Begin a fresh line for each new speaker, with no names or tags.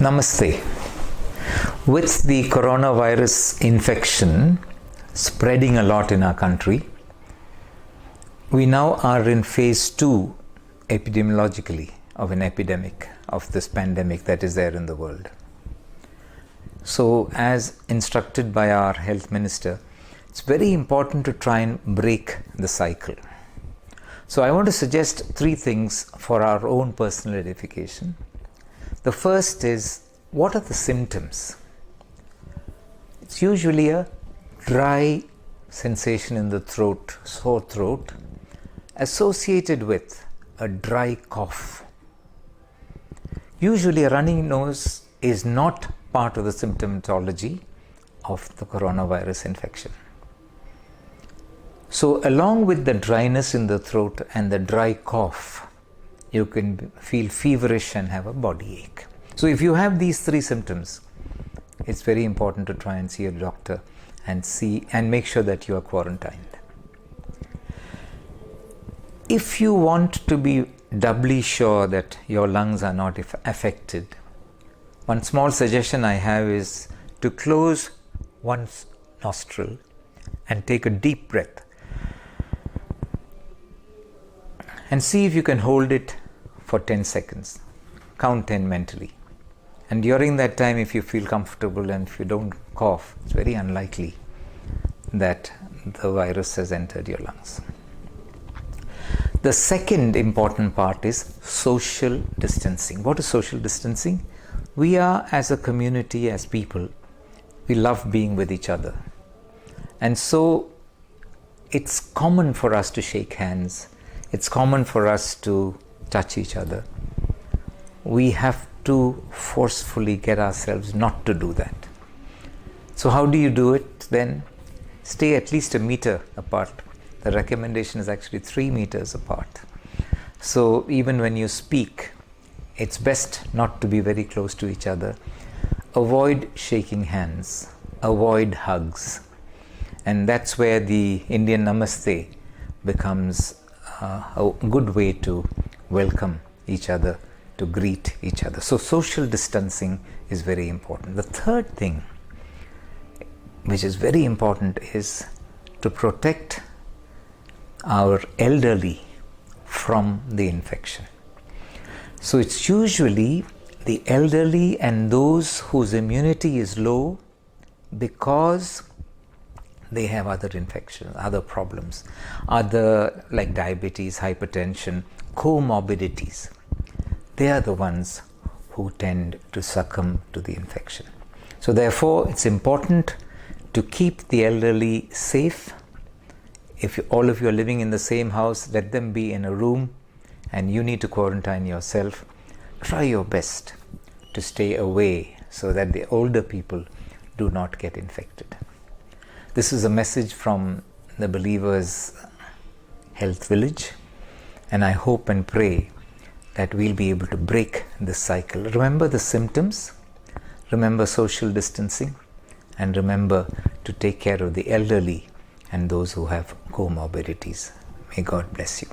Namaste. With the coronavirus infection spreading a lot in our country, we now are in phase 2 epidemiologically of an epidemic of this pandemic that is there in the world. So, as instructed by our health minister, it's very important to try and break the cycle. So, I want to suggest 3 things for our own personal edification. The first is, what are the symptoms? It's usually a dry sensation in the throat, sore throat, associated with a dry cough. Usually a running nose is not part of the symptomatology of the coronavirus infection. So along with the dryness in the throat and the dry cough, you can feel feverish and have a body ache. So if you have these 3 symptoms, it's very important to try and see a doctor and make sure that you are quarantined. If you want to be doubly sure that your lungs are not affected, one small suggestion I have is to close one's nostril and take a deep breath and see if you can hold it for 10 seconds. Count 10 mentally. And during that time, if you feel comfortable and if you don't cough, it's very unlikely that the virus has entered your lungs. The second important part is social distancing. What is social distancing? We are, as a community, as people, we love being with each other. And so it's common for us to shake hands. It's common for us to touch each other. We have to forcefully get ourselves not to do that. So how do you do it then? Stay at least 1 meter apart. The recommendation is actually 3 meters apart. So even when you speak, it's best not to be very close to each other. Avoid shaking hands. Avoid hugs. And that's where the Indian Namaste becomes a good way to welcome each other, to greet each other. So social distancing is very important. The third thing, which is very important, is to protect our elderly from the infection. So it's usually the elderly and those whose immunity is low because they have other infections, other problems, other like diabetes, hypertension, comorbidities. They are the ones who tend to succumb to the infection. So therefore, it's important to keep the elderly safe. If all of you are living in the same house, let them be in a room and you need to quarantine yourself. Try your best to stay away so that the older people do not get infected. This is a message from the Believers Health Village, and I hope and pray that we'll be able to break this cycle. Remember the symptoms, remember social distancing, and remember to take care of the elderly and those who have comorbidities. May God bless you.